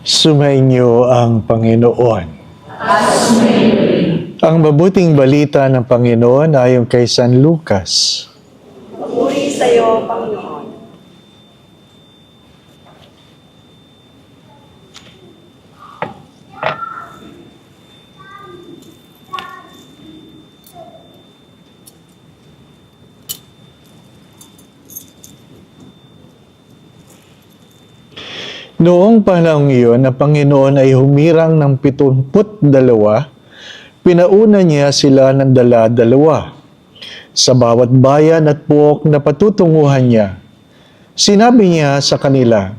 Sumainyo ang Panginoon. Ang mabuting balita ng Panginoon ayon kay San Lucas. Papuri sa iyo, Panginoon. Noong panahong iyon, ang Panginoon ay humirang ng 72, pinauna niya sila ng dala-dalawa sa bawat bayan at puok na patutunguhan niya. Sinabi niya sa kanila,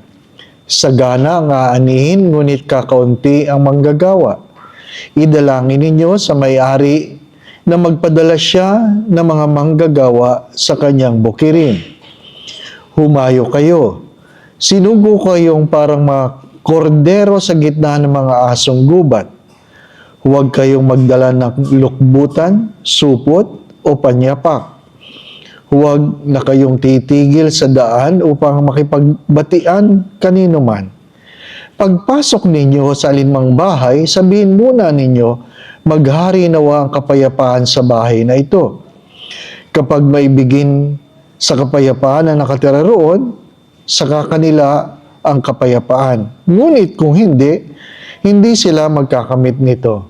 "Sagana ang aanihin, ngunit kakaunti ang manggagawa. Idalangin ninyo sa may-ari na magpadala siya ng mga manggagawa sa kanyang bukirin. Humayo kayo. Sinugo kayong parang mga kordero sa gitna ng mga asong gubat. Huwag kayong magdala ng lukbutan, supot o panyapak. Huwag na kayong titigil sa daan upang makipagbatian kanino man. Pagpasok ninyo sa alinmang bahay, sabihin muna ninyo, maghari nawa ang kapayapaan sa bahay na ito. Kapag maibigin sa kapayapaan na nakatira roon, saka kanila ang kapayapaan. Ngunit kung hindi, hindi sila magkakamit nito.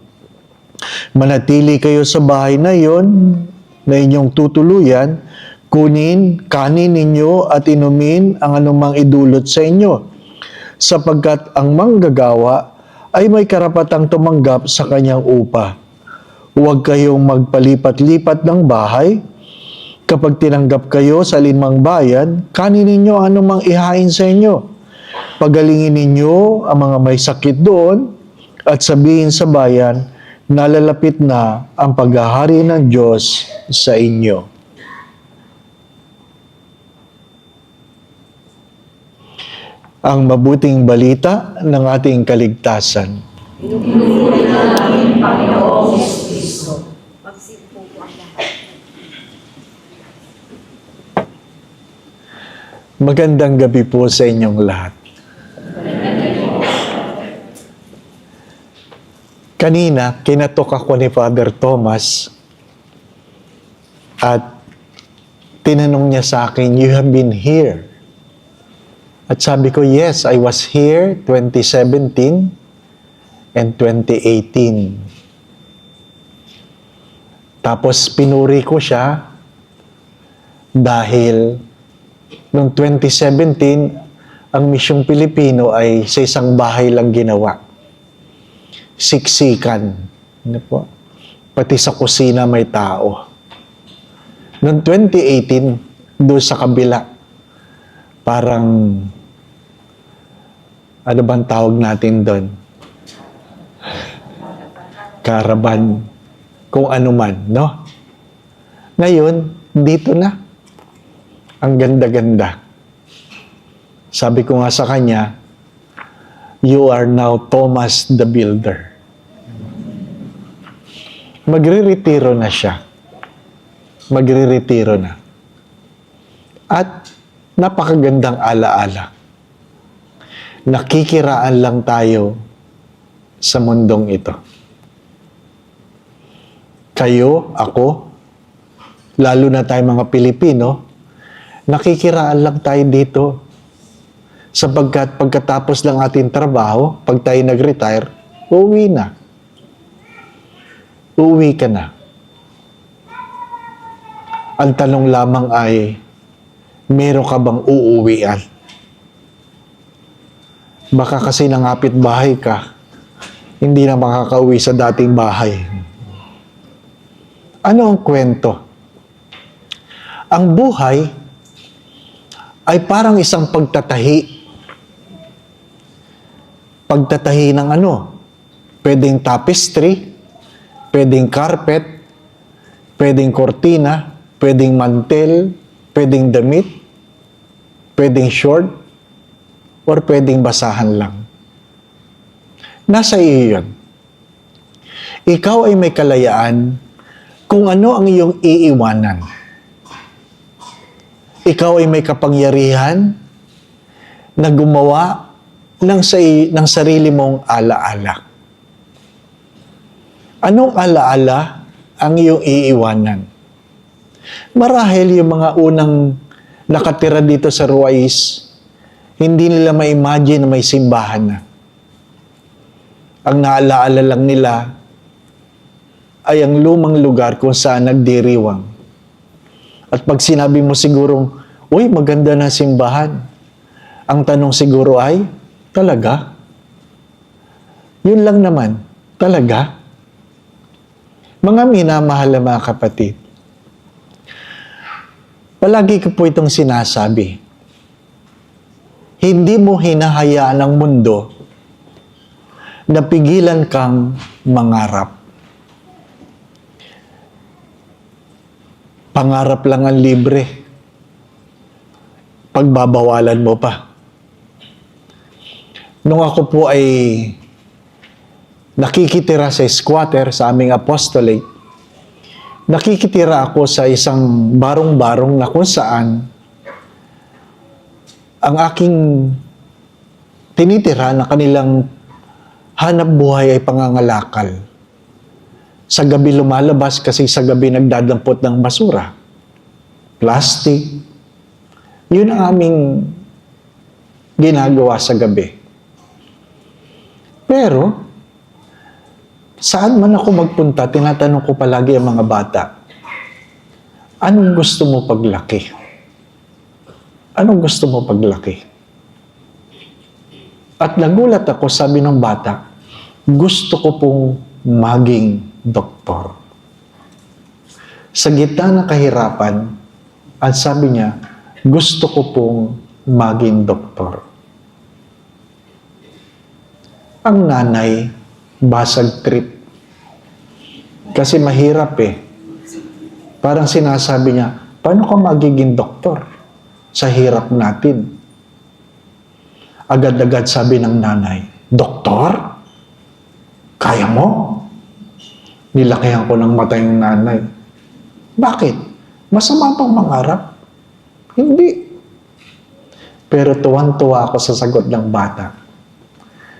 Manatili kayo sa bahay na iyon na inyong tutuluyan, kanin ninyo at inumin ang anumang idulot sa inyo, sapagkat ang manggagawa ay may karapatang tumanggap sa kanyang upa. Huwag kayong magpalipat-lipat ng bahay. Kapag tinanggap kayo sa alinmang bayan, kanin ninyo anumang ihain sa inyo. Pagalingin ninyo ang mga may sakit doon at sabihin sa bayan, nalalapit na ang paghahari ng Diyos sa inyo." Ang mabuting balita ng ating kaligtasan. Pinupuri na namin, Panginoong Kristo. Magsipo po ang lahat. Magandang gabi po sa inyong lahat. Kanina, kinatok ako ni Father Thomas at tinanong niya sa akin, "You have been here?" At sabi ko, "Yes, I was here 2017 and 2018. Tapos pinuri ko siya dahil noong 2017, ang Misyong Pilipino ay sa isang bahay lang ginawa. Siksikan. Ano po? Pati sa kusina may tao. Noong 2018, doon sa kabila, parang, ano bang tawag natin doon? Karaban. Kung ano man, no? Ngayon, dito na. Ang ganda-ganda. Sabi ko nga sa kanya, "You are now Thomas the Builder." Magre-retiro na siya. Magre-retiro na. At napakagandang alaala. Nakikiraan lang tayo sa mundong ito. Kayo, ako, lalo na tayo mga Pilipino, nakikiraan lang tayo dito. Sapagkat pagkatapos ng ating trabaho, pag tayo nag-retire, uuwi na. Uuwi ka na. Ang tanong lamang ay, meron ka bang uuwian? Baka kasi nangapit bahay ka, hindi na makakauwi sa dating bahay. Ano ang kwento? Ang buhay ay parang isang pagtatahi. Pagtatahi ng ano? Pwedeng tapestry, pwedeng carpet, pwedeng kortina, pwedeng mantel, pwedeng damit, pwedeng short, or pwedeng basahan lang. Nasa iyo yun. Ikaw ay may kalayaan kung ano ang iyong iiwanan. Ikaw ay may kapangyarihan na gumawa ng sarili mong alaala. Anong alaala ang iyong iiwanan? Marahil yung mga unang nakatira dito sa Ruwais, hindi nila ma-imagine na may simbahan na. Ang naalaala lang nila ay ang lumang lugar kung saan nagdiriwang. At pag sinabi mo sigurong, uy, maganda na simbahan. Ang tanong siguro ay, talaga? Yun lang naman, talaga? Mga minamahal na mga kapatid, palagi ko po itong sinasabi, hindi mo hinahayaan ang mundo na pigilan kang mangarap. Pangarap lang ang libre. Pagbabawalan mo pa. Nung ako po ay nakikitira sa squatter sa aming apostolate, nakikitira ako sa isang barong-barong na kung saan ang aking tinitira na kanilang hanap buhay ay pangangalakal. Sa gabi lumalabas kasi sa gabi nagdadampot ng basura. Plastic. Yun ang aming ginagawa sa gabi. Pero, saan man ako magpunta, tinatanong ko palagi ang mga bata, anong gusto mo paglaki? Anong gusto mo paglaki? At nagulat ako, sabi ng bata, gusto ko pong maging doktor. Sa gitna ng kahirapan, at sabi niya, gusto ko pong maging doktor. Ang nanay, basag trip. Kasi mahirap eh. Parang sinasabi niya, paano ka magiging doktor? Sa hirap natin. Agad-agad sabi ng nanay, doktor? Kaya mo? Nilakihan ko ng mata yung nanay. Bakit? Masama pang mangarap? Hindi. Pero tuwan-tuwa ako sa sagot ng bata.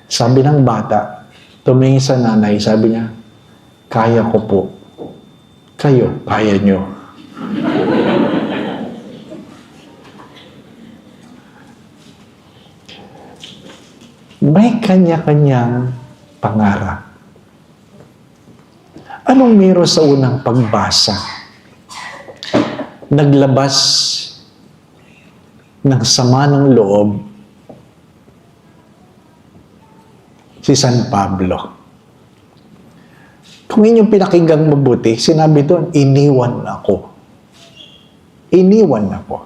Sabi ng bata, tumingin sa nanay, sabi niya, kaya ko po. Kayo, kaya nyo. May kanya-kanyang pangarap. Anong meron sa unang pagbasa? Naglabas ng sama ng loob si San Pablo. Kung inyong pinakinggang mabuti, sinabi doon, iniwan ako. Iniwan ako.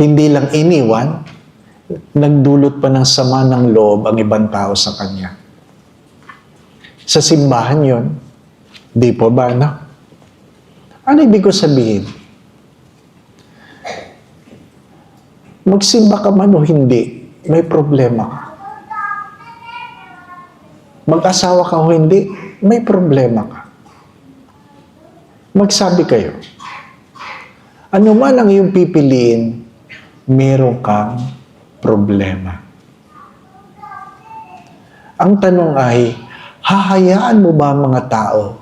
Hindi lang iniwan, nagdulot pa ng sama ng loob ang ibang tao sa kanya. Sa simbahan yon, di po ba, no? Ano ibig ko sabihin? Magsimba ka man o hindi, may problema ka. Mag-asawa ka o hindi, may problema ka. Magsabi kayo. Ano man ang iyong pipiliin, meron kang problema. Ang tanong ay, hahayaan mo ba ang mga tao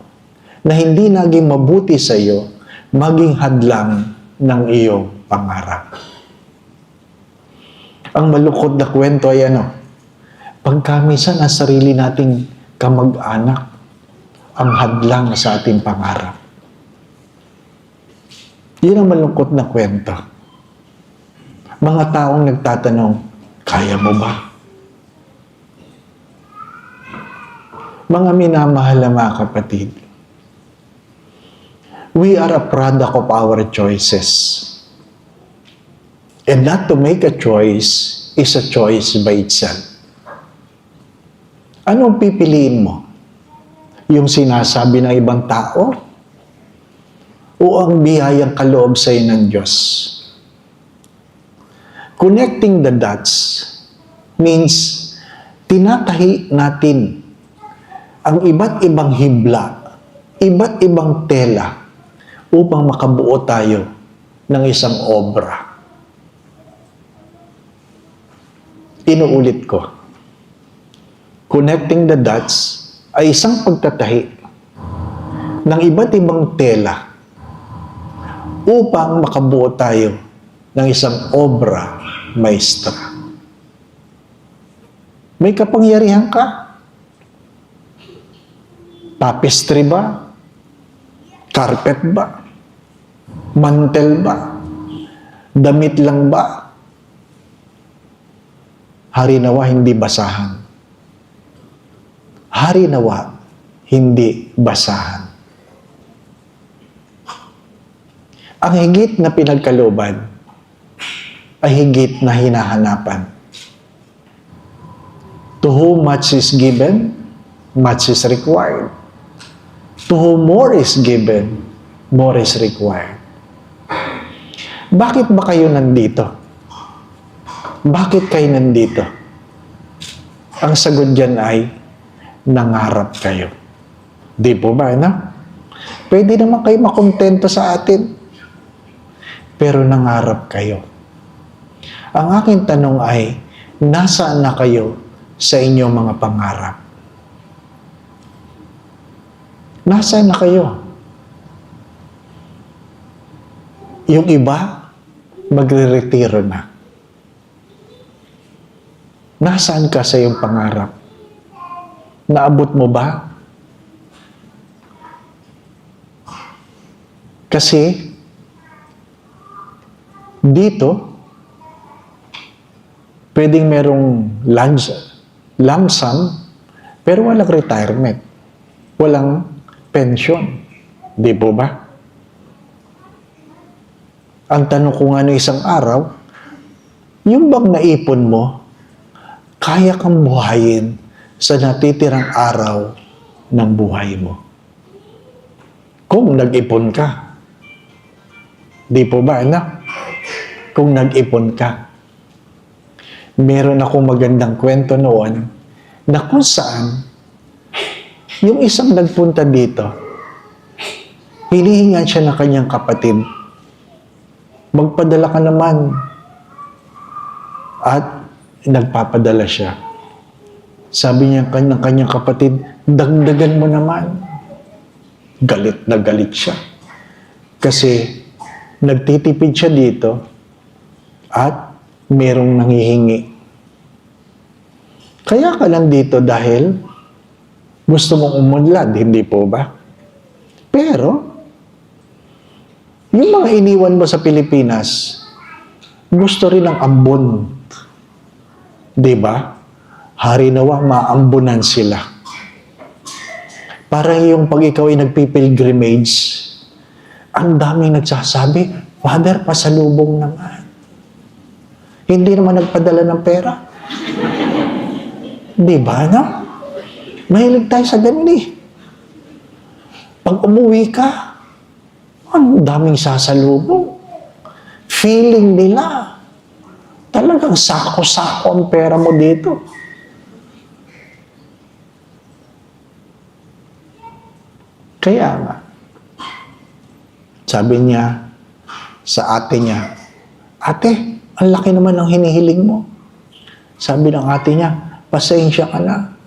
na hindi naging mabuti sa iyo, maging hadlang ng iyong pangarap? Ang malungkot na kwento ay ano? Pagka minsan ang sarili nating kamag-anak ang hadlang sa ating pangarap. Yun ang malungkot na kwento. Mga taong nagtatanong, kaya mo ba? Mga minamahal na mga kapatid, we are a product of our choices. And not to make a choice is a choice by itself. Anong pipiliin mo? Yung sinasabi ng ibang tao? O ang biyayang kaloob sa iyo ng Diyos? Connecting the dots means tinatahi natin ang iba't ibang hibla, iba't ibang tela upang makabuo tayo ng isang obra. Inuulit ko. Connecting the dots ay isang pagtatahi ng iba't ibang tela upang makabuo tayo ng isang obra maestra. May kapangyarihan ka? Tapestry ba? Carpet ba? Mantel ba? Damit lang ba? Harinawa, hindi basahan. Harinawa, hindi basahan. Ang higit na pinagkalooban ay higit na hinahanapan. To whom much is given, much is required. To whom more is given, more is required. Bakit ba kayo nandito? Bakit kayo nandito? Ang sagot dyan ay, nangarap kayo. Di po ba, no? Pwede naman kayo makontento sa atin. Pero nangarap kayo. Ang aking tanong ay, nasaan na kayo sa inyong mga pangarap? Nasaan na kayo? Yung iba, magre-retiro na. Nasaan ka sa iyong pangarap? Naabot mo ba? Kasi, dito, pwedeng merong lump sum, pero walang retirement. Walang pension. Di po ba? Ang tanong ko nga isang araw, yung bang naipon mo, kaya kang buhayin sa natitirang araw ng buhay mo. Kung nag-ipon ka. Di po ba, anak? Kung nag-ipon ka. Meron akong magandang kwento noon na kung saan yung isang nagpunta dito, hinihingan siya ng kanyang kapatid. Magpadala ka naman. At nagpapadala siya. Sabi niya ng kanyang kapatid, dagdagan mo naman. Galit na galit siya. Kasi nagtitipid siya dito at merong nanghihingi. Kaya ka lang dito dahil gusto mong umunlad, hindi po ba? Pero, yung mga iniwan mo sa Pilipinas, gusto rin ng ambon. Di ba? Harinawa, maambunan sila. Parang yung pag ikaw ay nagpipilgrimage, ang daming nagsasabi, Father, pasalubong naman. Hindi naman nagpadala ng pera. Di ba, no? Mahilig tayo sa ganun eh. Pag umuwi ka, ang daming sasalubong. Feeling nila, talagang sako-sako ang pera mo dito. Kaya nga, sabi niya sa ate niya, Ate, ang laki naman ng hinihiling mo. Sabi ng ate niya, pasensya ka na.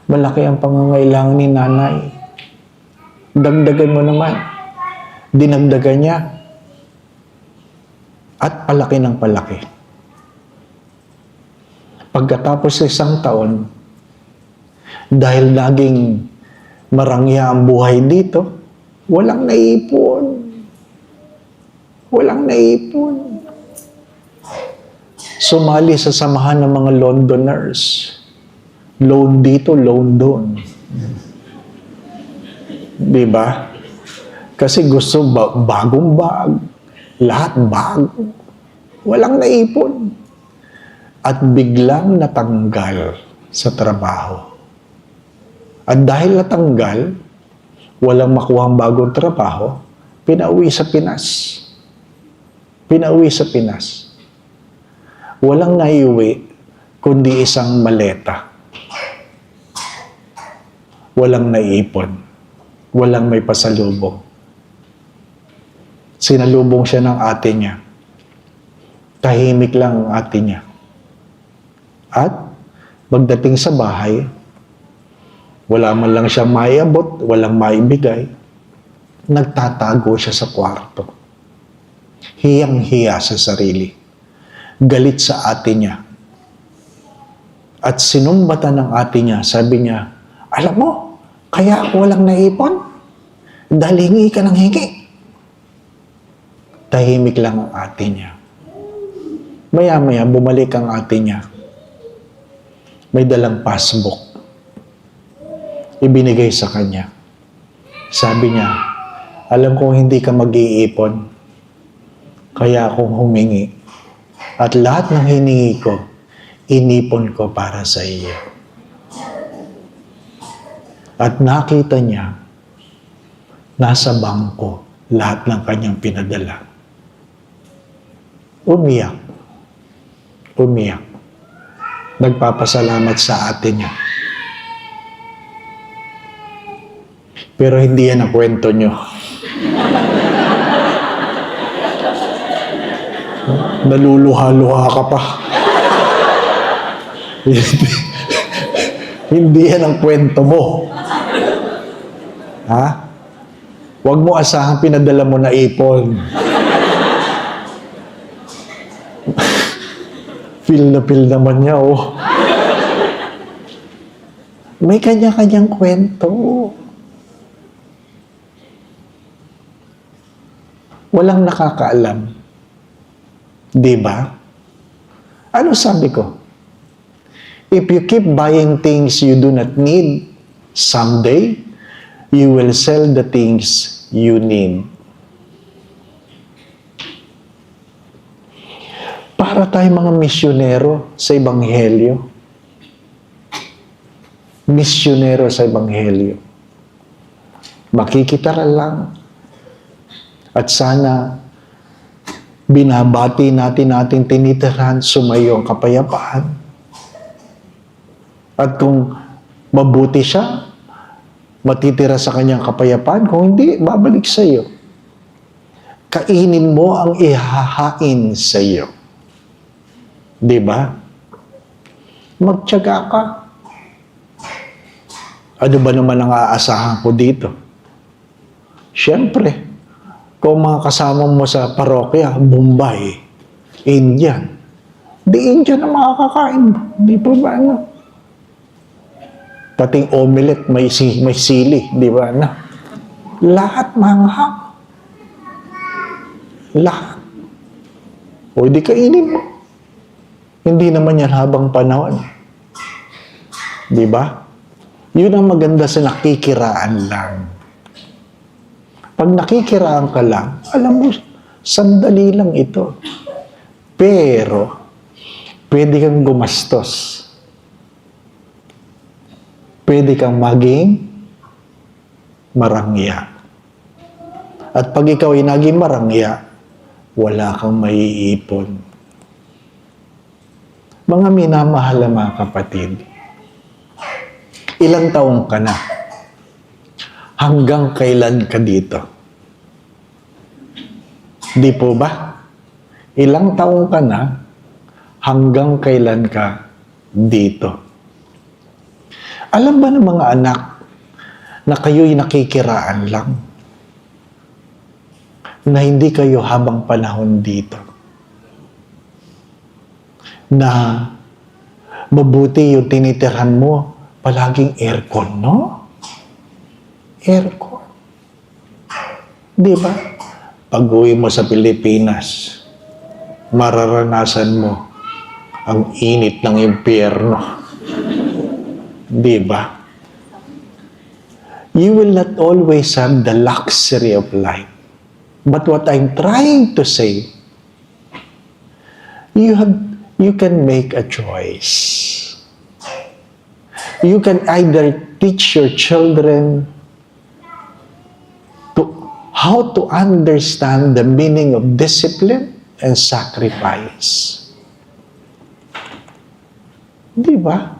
Malaki ang pangangailangan ni nanay. Dagdagan mo naman. Dinagdagan niya. At palaki ng palaki. Pagkatapos sa isang taon, dahil laging marangya ang buhay dito, walang naipon. Walang naipon. Sumali sa samahan ng mga Londoners. Loan dito, loan doon. Diba? Kasi gusto bagong bag. Lahat bago. Walang naipon. At biglang natanggal sa trabaho. At dahil natanggal, walang makuha ang bagong trabaho, pinauwi sa Pinas. Pinauwi sa Pinas. Walang naiuwi, kundi isang maleta. Walang naipon. Walang may pasalubong. Sinalubong siya ng ate niya. Tahimik lang ang ate niya. At pagdating sa bahay, wala man lang siya maiabot, walang maibigay, nagtatago siya sa kwarto. Hiyang-hiya sa sarili. Galit sa ate niya. At sinumbatan ng ate niya, sabi niya, alam mo, kaya ako walang naipon? Dahil hingi ka ng hingi. Tahimik lang ang ate niya. Maya-maya, bumalik ang ate niya. May dalang passbook. Ibinigay sa kanya. Sabi niya, alam kong hindi ka mag-iipon. Kaya akong humingi. At lahat ng hiningi ko, inipon ko para sa iyo. At nakita niya, nasa bangko, lahat ng kanyang pinadala. Umiyak. Umiyak. Nagpapasalamat sa ate niya. Pero hindi yan ang kwento nyo. Naluluha-luha ka pa. Hindi yan ang kwento mo. Ha? Huwag mo asahang pinadala mo na ipon. Feel na feel naman niya, oh. May kanya-kanyang kwento. Walang nakakaalam. Diba? Ano sabi ko? If you keep buying things you do not need, someday, you will sell the things you need. Para tayong mga misyonero sa Ebanghelyo. Misyonero sa Ebanghelyo. Makikitara lang. At sana, binabati natin tinitirahan, sumayo ang kapayapaan. At kung mabuti siya, matitira sa kanyang kapayapaan. Kung hindi, babalik sa iyo. Kainin mo ang ihahain sa iyo. Diba? Magtiyaga ka. Ano ba naman ang aasahan ko dito? Siyempre, kung mga kasama mo sa parokya, Bombay, Indian, di Indian ang makakakain mo. Di pa ba ano? Pating omelette, may sili, di ba na? Lahat manghang. Lahat. O di kainin mo. Hindi naman yan habang panahon. Di ba? Yun ang maganda sa nakikiraan lang. Pag nakikiraan ka lang, alam mo, sandali lang ito. Pero, pwede kang gumastos. Pwede kang maging marangya. At pag ikaw ay naging marangya, wala kang maiipon. Mga minamahal na mga kapatid, ilang taong ka na? Hanggang kailan ka dito? Di po ba? Ilang taong ka na? Hanggang kailan ka dito? Alam ba ng mga anak na kayo'y nakikiraan lang? Na hindi kayo habang panahon dito? Na mabuti yung tinitirhan mo, palaging aircon, no? Aircon. Di ba? Pag-uwi mo sa Pilipinas, mararanasan mo ang init ng impyerno. Di ba? You will not always have the luxury of life. But what I'm trying to say, you can make a choice. You can either teach your children how to understand the meaning of discipline and sacrifice. Di ba?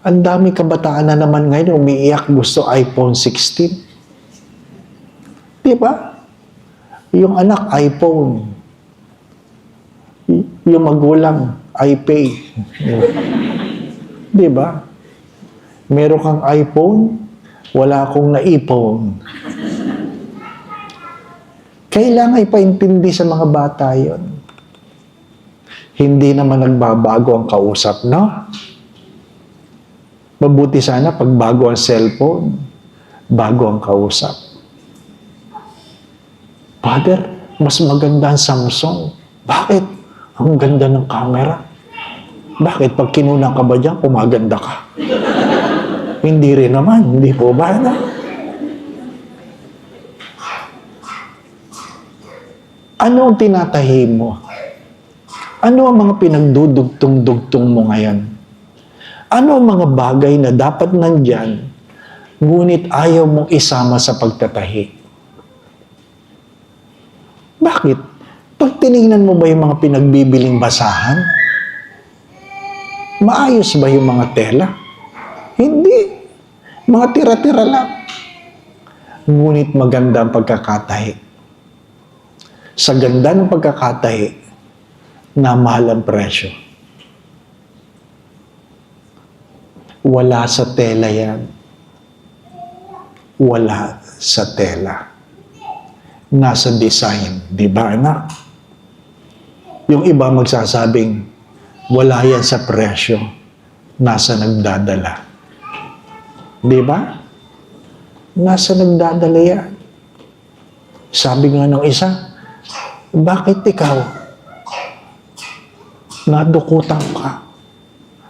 Ang dami kabataan na naman ngayon umiiyak gusto iPhone 16. Di ba? Yung anak, iPhone. Yung magulang, iPay. Di ba? Meron kang iPhone, wala akong na-iPhone. Kailangan ipaintindi sa mga bata yon. Hindi naman nagbabago ang kausap, no? Mabuti sana pag bago ang cellphone, bago ang kausap. Father, mas maganda ang Samsung. Bakit? Ang ganda ng camera. Bakit? Pag kinuna ka ba dyan, pumaganda ka? Hindi rin naman. Hindi po ba? Na? Ano ang tinatahi mo? Ano ang mga pinagdudugtong-dugtong mo ngayon? Ano ang mga bagay na dapat nandyan, ngunit ayaw mong isama sa pagtatahi? Bakit? Pag tinignan mo ba yung mga pinagbibiling basahan? Maayos ba yung mga tela? Hindi. Mga tira-tira lang. Ngunit maganda ang pagkakatahi. Sa ganda ng pagkakatahi, na mahal ang presyo. Wala sa tela yan. Wala sa tela. Nasa design. Di ba, anak? Yung iba magsasabing, wala yan sa presyo. Nasa nagdadala. Di ba? Nasa nagdadala yan. Sabi nga ng isa, bakit ikaw nadukutan ka?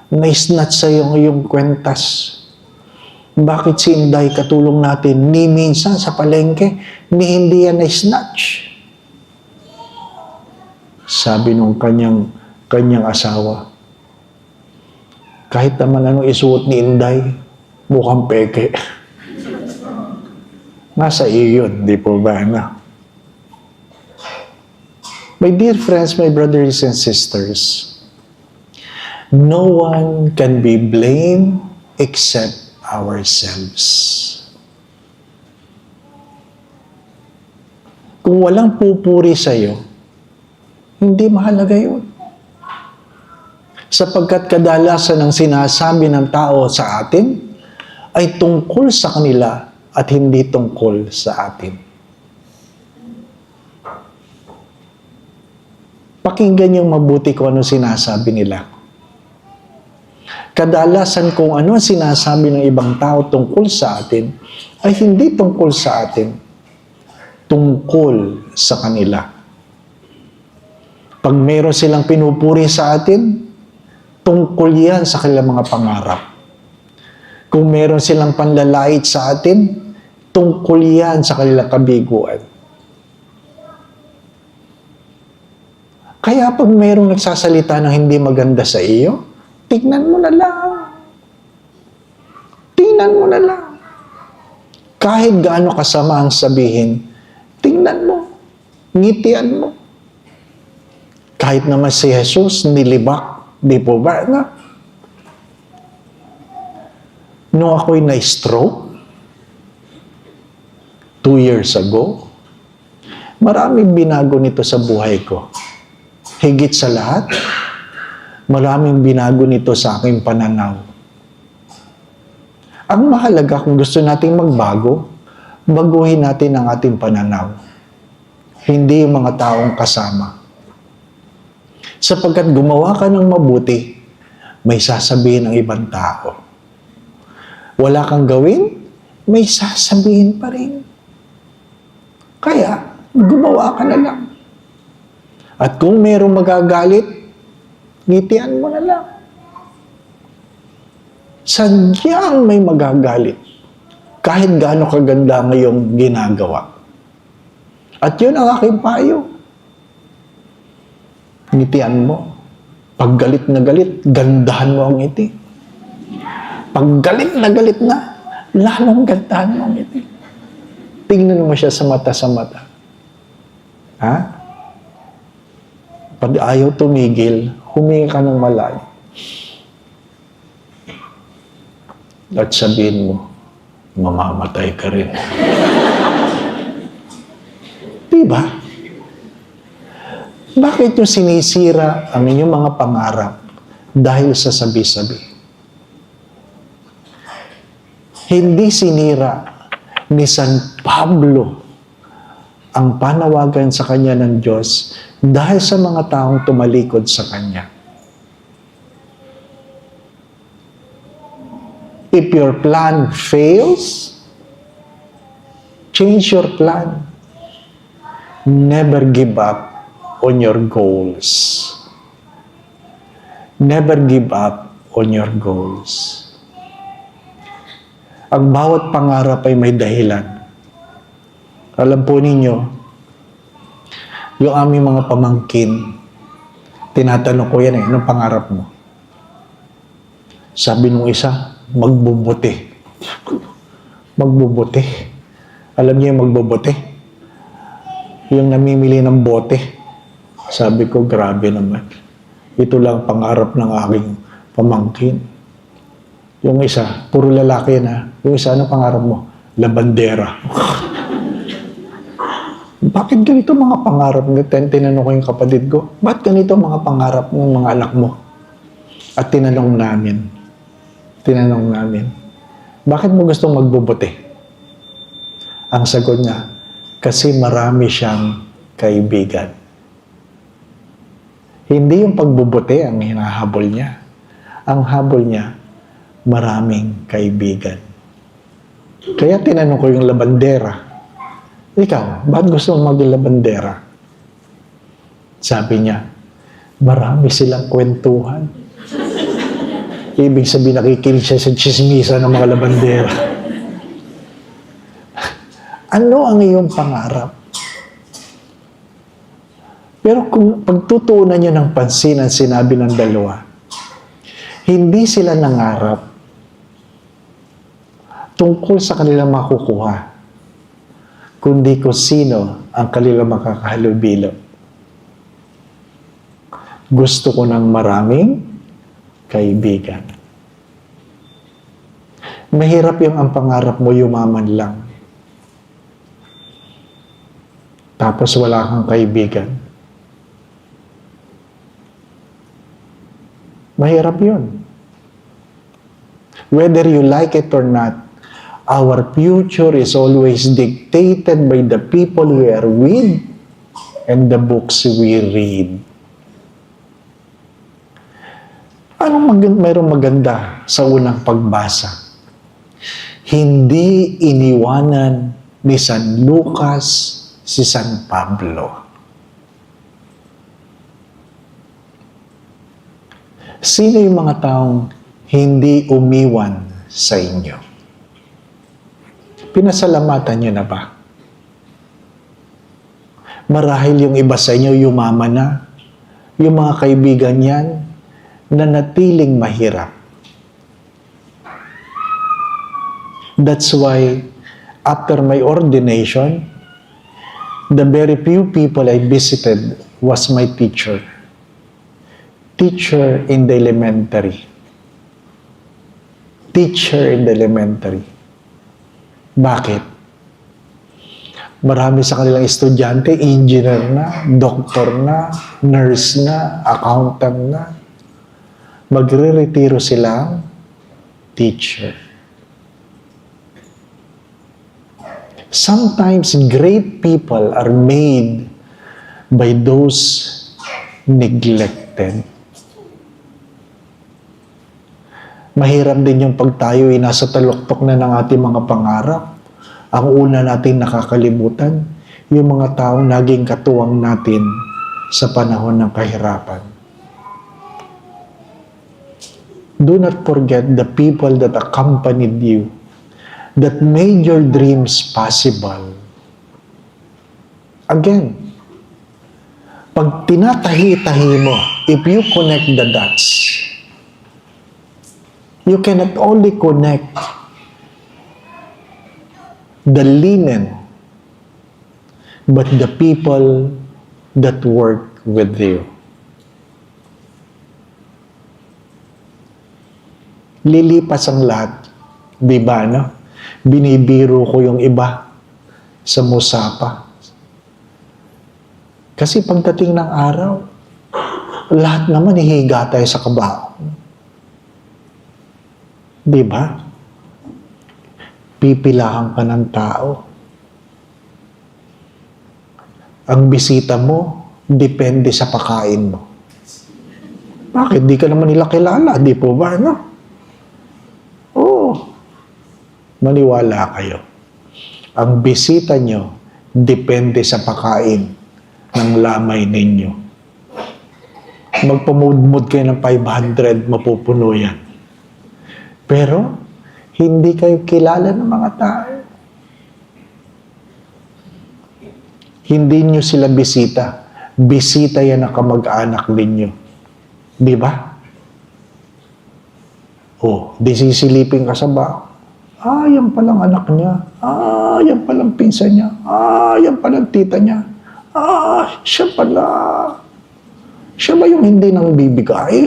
Na-snatch sa iyong kwentas. Bakit si Inday katulong natin? Ni minsan sa palengke, ni hindi yan na-snatch. Sabi nung kanyang asawa, kahit naman anong isuot ni Inday, mukhang peke. Nasa iyo yun, di po ba na? My dear friends, my brothers and sisters, no one can be blamed except ourselves. Kung walang pupuri sa'yo, hindi mahalaga yun. Sapagkat kadalasan ng sinasabi ng tao sa atin ay tungkol sa kanila at hindi tungkol sa atin. Pakinggan yung mabuti kung ano sinasabi nila. Kadalasan kung ano ang sinasabi ng ibang tao tungkol sa atin, ay hindi tungkol sa atin, tungkol sa kanila. Pag mayroon silang pinupuri sa atin, tungkol yan sa kanilang mga pangarap. Kung mayroon silang panlalait sa atin, tungkol yan sa kanilang kabiguan. Kaya pag mayroong nagsasalita ng hindi maganda sa iyo, tingnan mo na lang. Tingnan mo na lang. Kahit gaano kasama ang sabihin, tingnan mo. Ngitian mo. Kahit naman si Jesus nilibak, di po ba na? Nung ako'y na-stroke, 2 years ago, maraming binago nito sa buhay ko. Higit sa lahat, maraming binago nito sa aking pananaw. Ang mahalaga kung gusto nating magbago, baguhin natin ang ating pananaw. Hindi yung mga taong kasama. Sapagkat gumawa ka ng mabuti, may sasabihin ng ibang tao. Wala kang gawin, may sasabihin pa rin. Kaya, gumawa ka na lang. At kung mayroong magagalit, ngitian mo na lang. Sadyang may magagalit. Kahit gaano kaganda ngayong ginagawa. At yun ang aking payo. Ngitian mo. Pag galit na galit, gandahan mo ang ngiti. Pag galit na, lalong gandahan mo ang ngiti. Tingnan mo siya sa mata. Ha? Pag ayaw tumigil, humingi ka ng malayo. At sabihin mo, mamamatay ka rin. Diba? Bakit nyo sinisira ang inyong mga pangarap dahil sa sabi-sabi? Hindi sinira ni San Pablo ang panawagan sa kanya ng Diyos dahil sa mga taong tumalikod sa kanya. If your plan fails, change your plan. Never give up on your goals. Never give up on your goals. Ang bawat pangarap ay may dahilan. Alam po ninyo, yung aming mga pamangkin, tinatanong ko yan anong pangarap mo? Sabi nung isa, magbubuti. Magbubuti. Alam niyo yung magbubuti? Yung namimili ng bote. Sabi ko, grabe naman. Ito lang pangarap ng aking pamangkin. Yung isa, puro lalaki na. Yung isa, ano pangarap mo? Labandera. Bakit ganito mga pangarap? Tinanong ko yung kapatid ko, ba't ganito mga pangarap ng mga anak mo? At tinanong namin, bakit mo gustong magbubuti? Ang sagot niya, kasi marami siyang kaibigan. Hindi yung pagbubuti ang hinahabol niya. Ang habol niya, maraming kaibigan. Kaya tinanong ko yung labandera, ikaw, ba't gusto mong maging labandera? Sabi niya, marami silang kwentuhan. Ibig sabihin, nakikinig siya sa chismisa ng mga labandera. Ano ang iyong pangarap? Pero kung pagtutuunan niyo ng pansin ang sinabi ng dalawa, hindi sila nangarap tungkol sa kanilang makukuha, kundi kung sino ang kanilang makakahalubilo. Gusto ko ng maraming kaibigan. Mahirap yung ang pangarap mo yumaman lang. Tapos wala kang kaibigan. Mahirap yun. Whether you like it or not, our future is always dictated by the people we are with and the books we read. Mayroong maganda sa unang pagbasa? Hindi iniwanan ni San Lucas si San Pablo. Sino yung mga taong hindi umiwan sa inyo? Pinasalamatan nyo na ba? Marahil yung iba sa inyo yumaman na, yung mga kaibigan yan, na natiling mahirap. That's why, after my ordination, the very few people I visited was my teacher. Teacher in the elementary. Teacher in the elementary. Bakit? Marami sa kanilang estudyante, engineer na, doktor na, nurse na, accountant na. Magre-retiro silang teacher. Sometimes great people are made by those neglected. Mahirap din yung pag tayo ay nasa taluktok na ng ating mga pangarap. Ang una natin nakakalimutan, yung mga taong naging katuwang natin sa panahon ng kahirapan. Do not forget the people that accompanied you, that made your dreams possible. Again, pag tinatahi-tahi mo, if you connect the dots, you cannot only connect the linen, but the people that work with you. Lilipas ang lahat. Di ba, no? Binibiro ko yung iba sa Musapa. Kasi pagdating ng araw, lahat naman hihiga tayo sa kabaong. Di ba? Pipilahan ka ng tao. Ang bisita mo, depende sa pakain mo. Bakit? Di ka naman nila kilala. Di po ba, no? Oo. Maniwala kayo. Ang bisita nyo, depende sa pakain ng lamay ninyo. Magpamudmud kayo ng 500, mapupuno yan. Pero, hindi kayo kilala ng mga tao. Hindi nyo sila bisita. Bisita yan ang kamag-anak ninyo. Di ba? Di sisilipin ka sa bao. Yan palang anak niya. Yan palang pinsan niya. Yan palang tita niya. Siya pala. Siya ba yung hindi nang bibigay?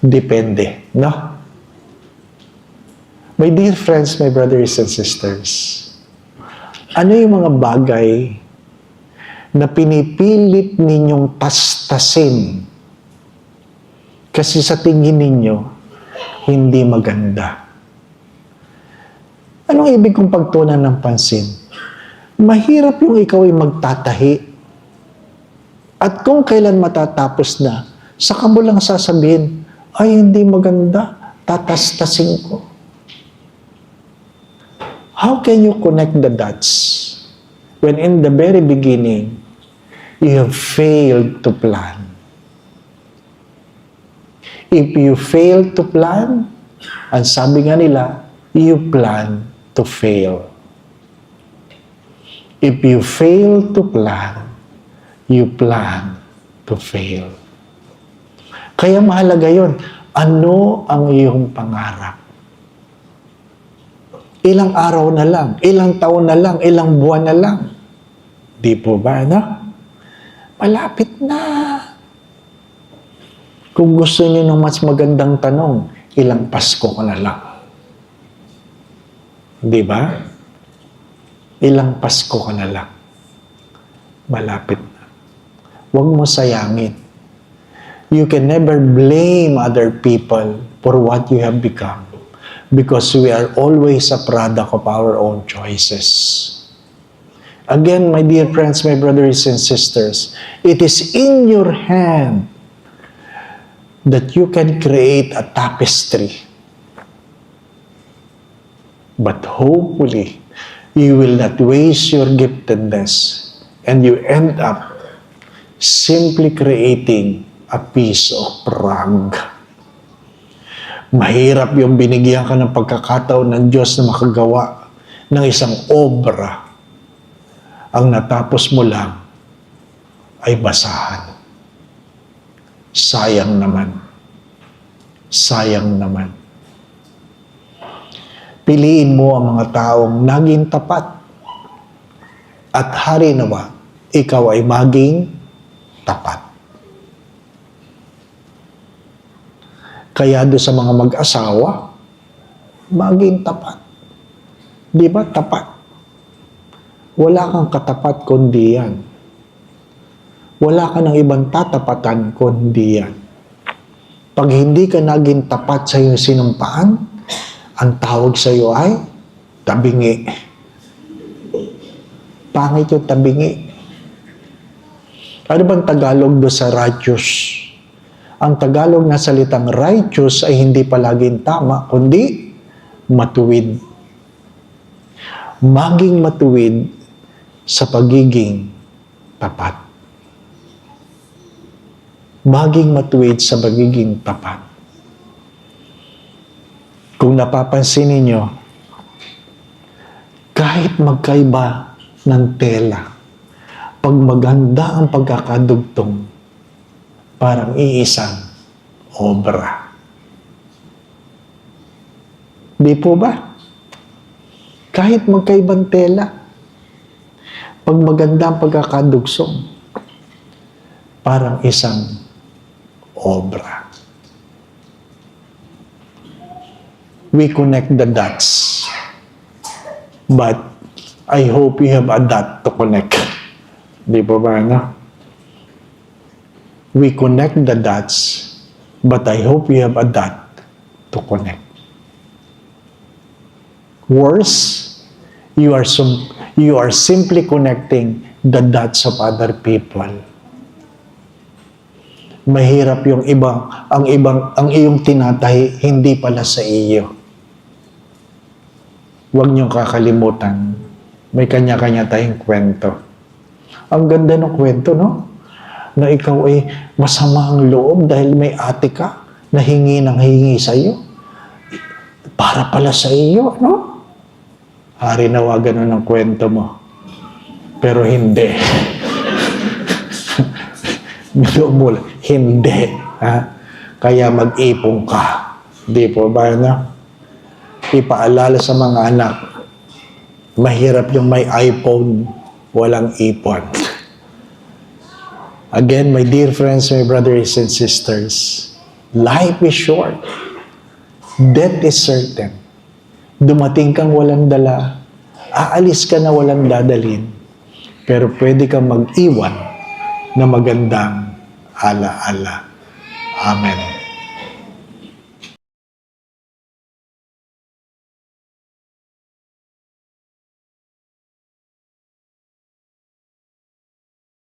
Depende, no? My dear friends, my brothers and sisters, ano yung mga bagay na pinipilit ninyong tastasin kasi sa tingin ninyo, hindi maganda? Anong ibig kong pagtunan ng pansin? Mahirap yung ikaw ay magtatahi. At kung kailan matatapos na, saka mo lang sasabihin, ay hindi maganda, tatastasin ko. How can you connect the dots when in the very beginning, you have failed to plan? If you fail to plan, ang sabi nga nila, you plan to fail. If you fail to plan, you plan to fail. Kaya mahalaga yon. Ano ang iyong pangarap? Ilang araw na lang, ilang taon na lang, ilang buwan na lang. Di po ba, no? Malapit na. Kung gusto niyo ng mas magandang tanong, ilang Pasko ka na lang. Di ba? Ilang Pasko ka na lang. Malapit na. Huwag mo sayangin. You can never blame other people for what you have become because we are always a product of our own choices. Again, my dear friends, my brothers and sisters, it is in your hand that you can create a tapestry. But hopefully, you will not waste your giftedness and you end up simply creating a piece of rag. Mahirap yung binigyan ka ng pagkakataon ng Diyos na makagawa ng isang obra. Ang natapos mo lang ay basahan. Sayang naman. Sayang naman. Piliin mo ang mga taong naging tapat. At hari nawa, ikaw ay maging tapat. Kaya doon sa mga mag-asawa, maging tapat. Di ba tapat? Wala kang katapat kundi yan. Wala ka ng ibang tatapatan kundi yan. Pag hindi ka naging tapat sa iyong sinumpaan, ang tawag sa iyo ay tabingi. Pangit yung tabingi. Ano bang Tagalog doon sa righteous? Ang Tagalog na salitang righteous ay hindi palaging tama, kundi matuwid. Maging matuwid sa pagiging tapat. Maging matuwid sa pagiging tapat. Kung napapansin ninyo, kahit magkaiba ng tela, pag maganda ang pagkakadugtong, parang iisang obra. Di po ba? Kahit magkaibang tela, pag maganda ang pagkakadugsong, parang isang obra. We connect the dots. But I hope you have a dot to connect. Di po ba, no? We connect the dots, but I hope you have a dot to connect. Worse, you are simply connecting the dots of other people. Mahirap yung ang iyong tinatahi, hindi pala sa iyo. Huwag niyong kakalimutan, may kanya-kanya tayong kwento. Ang ganda ng kwento, no? Na ikaw ay masama ang loob dahil may ate ka na hingi ng hingi sa iyo. Para pala sa iyo, no? Hari nawa ganun ang kwento mo. Pero hindi. Loob mo lang, hindi. Ha? Kaya mag-ipon ka. Di po ba, no? Ipaalala sa mga anak, mahirap yung may iPhone, walang ipon. Again, my dear friends, my brothers and sisters, life is short. Death is certain. Dumating kang walang dala, aalis ka na walang dadalhin, pero pwede kang mag-iwan na magandang ala-ala. Amen.